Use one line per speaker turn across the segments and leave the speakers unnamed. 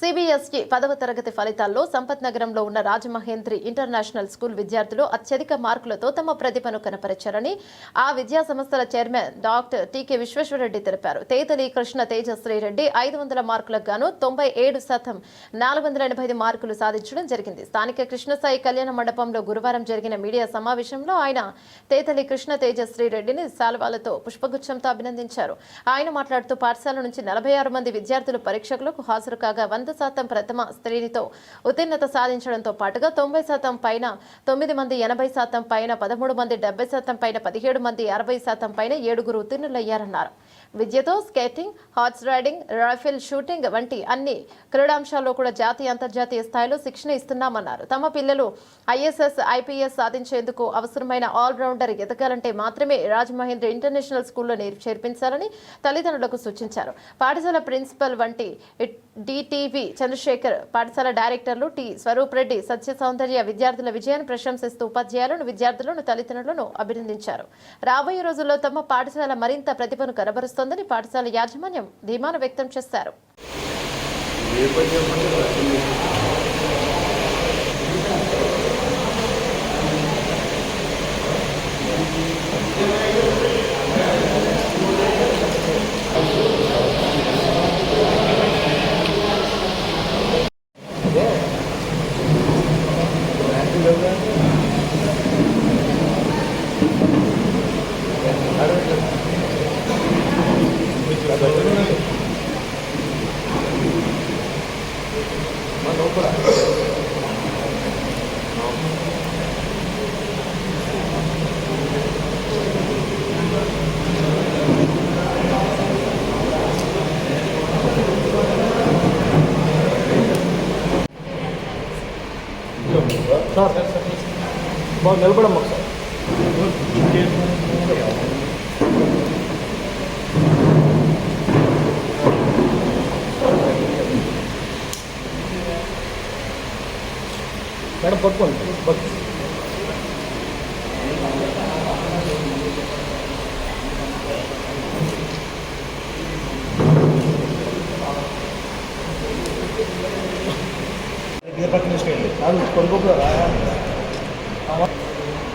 CBSE 10వ తరగతి ఫలితాల్లో సంపత్ నగరంలో ఉన్న రాజమహేంద్రి ఇంటర్నేషనల్ స్కూల్ విద్యార్థులు అత్యధిక మార్కులతో తమ ప్రతిభను కనపరిచారని ఆ విద్యా సంస్థల చైర్మన్ డాక్టర్ టీకే విశ్వేశ్వరరెడ్డి తెలిపారు. తేతలి కృష్ణ తేజశ్రీ రెడ్డి 500 మార్కులకు గాను 97% 485 మార్కులు సాధించడం జరిగింది. స్థానిక కృష్ణసాయి కళ్యాణ మండపంలో గురువారం జరిగిన మీడియా సమావేశంలో ఆయన తేతలి కృష్ణ తేజశ్రీ రెడ్డిని శాల్వాలతో పుష్పగుచ్చంతో అభినందించారు. ఆయన మాట్లాడుతూ పాఠశాల నుంచి 46 మంది విద్యార్థులు పరీక్షలకు హాజరు కాగా 100% ప్రథమ శ్రేణితో ఉత్తీర్ణత సాధించడంతో పాటుగా 90% పైన 9 మంది, 80% పైన 13 మంది, 70% పైన 17 మంది, 60% పైన 7 ఉత్తీర్ణులయ్యారన్నారు. విద్యతో skating, horse riding, rifle shooting వంటి అన్ని క్రీడాంశాల్లో కూడా జాతీయ, అంతర్జాతీయ స్థాయిలో శిక్షణ ఇస్తున్నామన్నారు. తమ పిల్లలు ఐఏఎస్, ఐపీఎస్ సాధించేందుకు అవసరమైన ఆల్రౌండర్ ఎదగాలంటే మాత్రమే రాజమహేంద్రి ఇంటర్నేషనల్ స్కూల్లో చేర్పించాలని తల్లిదండ్రులకు సూచించారు. పాఠశాల ప్రిన్సిపల్ వంటి డిటివి చంద్రశేఖర్, పాఠశాల డైరెక్టర్లు టి స్వరూప్ రెడ్డి, సత్య సౌందర్య విద్యార్థుల విజయాన్ని ప్రశంసిస్తూ ఉపాధ్యాయులను, విద్యార్థులను, తల్లిదండ్రులను అభినందించారు. రాబోయే రోజుల్లో తమ పాఠశాల మరింత ప్రతిభను కనబరుస్తోందని పాఠశాల యాజమాన్యం ధీమాను వ్యక్తం చేశారు.
బాగా నిలబడమ్మ ఒకసారి. మేడం పట్టుకోండి.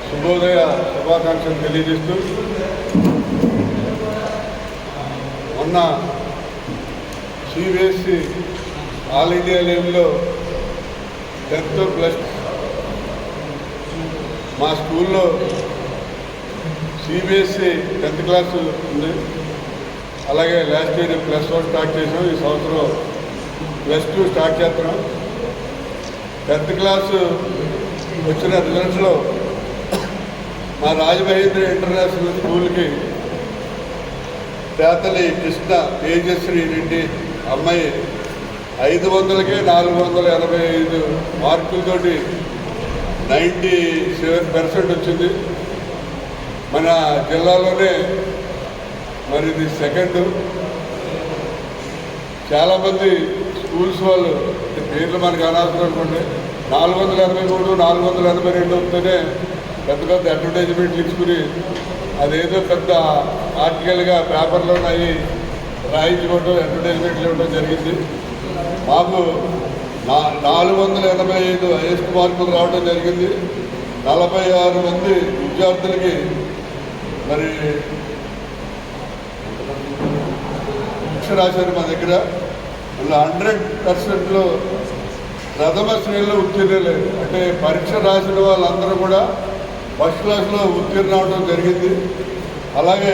శుభోదయ శుభాకాంక్షలు తెలియజేస్తూ, మొన్న సిబిఎస్ఈ ఆల్ ఇండియా లెవెల్లో 10th ప్లస్ మా స్కూల్లో సిబిఎస్ఈ 10th క్లాస్ ఉంది. అలాగే లాస్ట్ ఇయర్ +1 స్టార్ట్ చేసాం. ఈ సంవత్సరం +2 స్టార్ట్ చేస్తున్నాం. 10th క్లాసు వచ్చిన రిజల్ట్స్లో మా రాజమహేంద్రి ఇంటర్నేషనల్ స్కూల్కి తేతలి కృష్ణ తేజశ్రీ రెడ్డి అమ్మాయి 500కే 485 మార్కులతోటి 97% వచ్చింది. మన జిల్లాలోనే మరి ఇది సెకండ్. చాలామంది స్కూల్స్ వాళ్ళు పేర్లు మనకు అనవసరం అనుకోండి, 483, 482 వస్తేనే పెద్ద పెద్ద అడ్వర్టైజ్మెంట్లు ఇచ్చుకుని అదేదో పెద్ద ఆర్టికల్గా పేపర్లో అవి రాయించుకోవడం, అడ్వర్టైజ్మెంట్లు ఇవ్వడం జరిగింది. మాకు 485 హైయెస్ట్ మార్కులు రావడం జరిగింది. 46 మంది విద్యార్థులకి మరి పరీక్ష రాశారు మా దగ్గర. అందులో 100%లో ప్రథమ శ్రేణిలో ఉత్తీర్ణులు, అంటే పరీక్ష రాసిన వాళ్ళందరూ కూడా ఫస్ట్ క్లాస్లో ఉత్తీర్ణ అవడం జరిగింది. అలాగే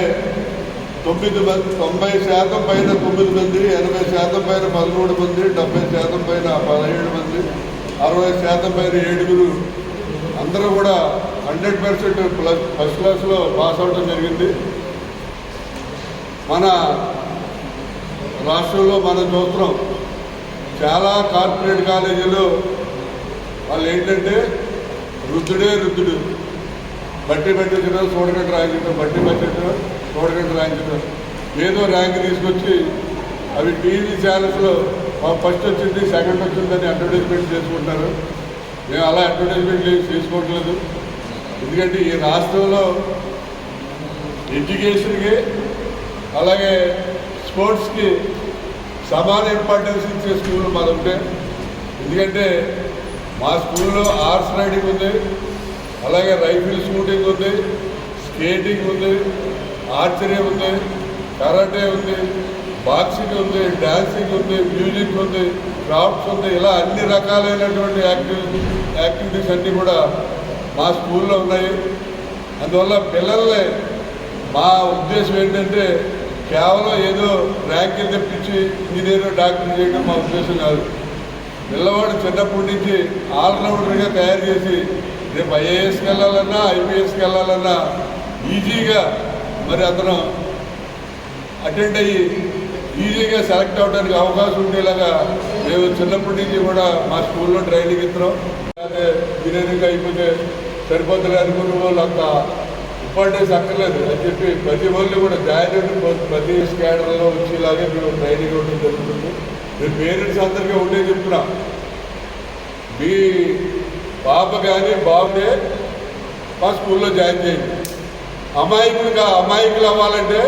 90% పైన 9 మంది, 80% పైన 13 మంది, 70% పైన 17 మంది, 60% పైన 7 అందరూ కూడా 100% ఫస్ట్ క్లాస్లో పాస్ అవడం జరిగింది. మన రాష్ట్రంలో మనం చూస్తున్నాం, చాలా కార్పొరేట్ కాలేజీలో వాళ్ళు ఏంటంటే రుద్దుడు బట్టి పెట్టించడం, చూడగట్టు రాయించడం, బట్టి పెట్టించడం, చూడగట్టు రాయించడం, ఏదో ర్యాంక్ తీసుకొచ్చి అవి టీవీ ఛానల్స్లో ఫస్ట్ వచ్చింది, సెకండ్ వచ్చిందని అడ్వర్టైజ్మెంట్ చేసుకుంటారు. మేము అలా అడ్వర్టైజ్మెంట్ చేసుకోవట్లేదు. ఎందుకంటే ఈ రాష్ట్రంలో ఎడ్యుకేషన్కి అలాగే స్పోర్ట్స్కి సమాన ఇంపార్టెన్స్ ఇచ్చే స్కూల్ మాది ఉంటే. ఎందుకంటే మా స్కూల్లో హార్స్ రైడింగ్ ఉంది, అలాగే రైఫిల్ షూటింగ్ ఉంది, స్కేటింగ్ ఉంది, ఆర్చరీ ఉంది, కరాటే ఉంది, బాక్సింగ్ ఉంది, డాన్సింగ్ ఉంది, మ్యూజిక్ ఉంది, క్రాఫ్ట్స్ ఉంది. ఇలా అన్ని రకాలైనటువంటి యాక్టివిటీస్ అన్నీ కూడా మా స్కూల్లో ఉన్నాయి. అందువల్ల పిల్లల్ని మా ఉద్దేశం ఏంటంటే కేవలం ఏదో ర్యాంకులు తెప్పించి ఇంజనీర్ డాక్టర్ చేయడం మా ఉద్దేశం కాదు. పిల్లవాడు చిన్నప్పటి నుంచి ఆల్రౌండర్గా తయారు చేసి రేపు ఐఏఎస్కి వెళ్ళాలన్నా ఐపీఎస్కి వెళ్ళాలన్నా ఈజీగా మరి అతను అటెండ్ అయ్యి ఈజీగా సెలెక్ట్ అవ్వడానికి అవకాశం ఉండేలాగా మేము చిన్నప్పటి నుంచి కూడా మా స్కూల్లో ట్రైనింగ్ ఇస్తున్నాం. అదే ఇంజనీరింగ్ అయిపోతే సరిపోతుంది అనుకున్న వాళ్ళు అంత ఇంపార్టెన్స్ అక్కర్లేదు అని చెప్పి ప్రతి వాళ్ళు కూడా జాయిన్ అయిన ప్రతి స్కాడర్లో వచ్చేలాగే మేము ట్రైనింగ్ ఇవ్వడం జరుగుతుంది. మేము పేరెంట్స్ అందరికీ ఉండే చెప్తున్నాం, మీ పాప కానీ బాబునే మా స్కూల్లో జాయిన్ చేయండి. అమాయకులు అవ్వాలంటే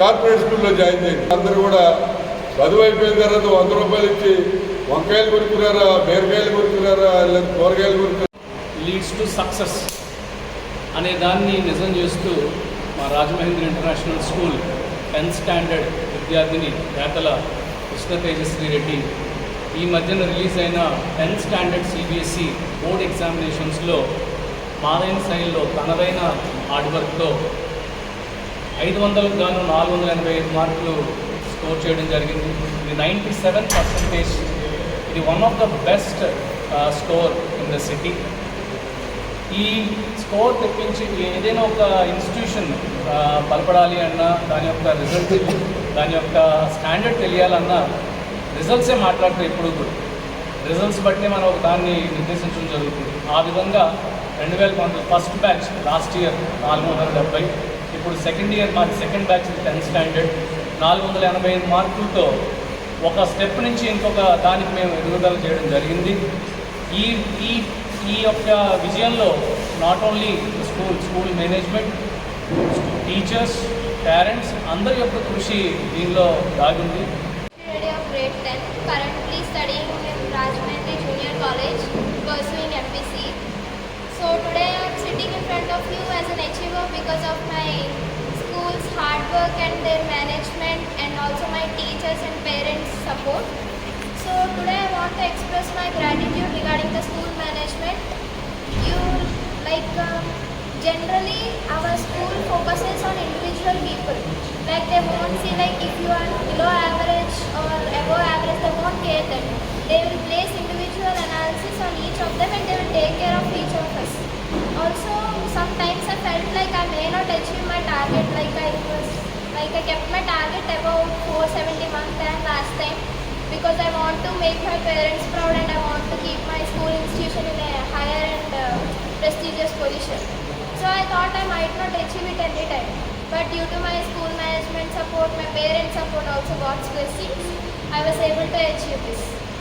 కార్పొరేట్ స్కూల్లో జాయిన్ చేయండి. అందరూ కూడా చదువు అయిపోయిన తర్వాత 100 రూపాయలు ఇచ్చి వంకాయలు కొనుక్కున్నారా, బీరకాయలు కొనుక్కున్నారా, లేదా కూరగాయలు కొనుక్కున్నారా.
లీడ్స్ టు సక్సెస్ అనే దాన్ని నిజం చేస్తూ మా Rajamahendra international school 10th standard విద్యార్థిని నేతల కృష్ణ తేజశ్రీ రెడ్డి ఈ మధ్యన రిలీజ్ అయిన 10th స్టాండర్డ్ సిబిఎస్ఈ బోర్డ్ ఎగ్జామినేషన్స్లో మాదైన శైలిలో తనదైన హార్డ్ వర్క్తో 500కు గాను 485 మార్కులు స్కోర్ చేయడం జరిగింది. ఇది 97%. ఇది one of the best score in the city. ఈ స్కోర్ తెప్పించి ఏదైనా ఒక ఇన్స్టిట్యూషన్ బలపడాలి అన్నా, దాని యొక్క రిజల్ట్, దాని యొక్క స్టాండర్డ్ తెలియాలన్నా రిజల్ట్సే మాట్లాడుతూ ఎప్పుడు రిజల్ట్స్ బట్టి మనం ఒక దాన్ని నిర్దేశించడం జరుగుతుంది. ఆ విధంగా 2019 ఫస్ట్ బ్యాచ్ లాస్ట్ ఇయర్ 470, ఇప్పుడు సెకండ్ ఇయర్ మా సెకండ్ బ్యాచ్ 10th స్టాండర్డ్ 485 మార్కులతో ఒక స్టెప్ నుంచి ఇంకొక దానికి మేము ఎదుగుదల చేయడం జరిగింది. ఈ యొక్క విజయంలో not only school management, teachers, parents అందరి యొక్క కృషి దీనిలో దాగుంది.
Grade 10, currently studying in Rajmahindra Junior College, pursuing MPC. So today I am sitting in front of you as an achiever because of my school's hard work and their management, and also my teachers and parents' support. So today I want to express my gratitude regarding the school management. Generally our school focuses on individual people. Like they won't see like if you are below average or above average, they won't care that. They will place individual analysis on each of them and they will take care of each of us. Also sometimes I felt like I may not achieve my target, I kept my target about 471 than last time, because I want to make my parents proud and I want to keep my school institution in a higher and prestigious position. So I thought I might not achieve it any time, but due to my school management support, my parents support, also God's blessings, I was able to achieve this.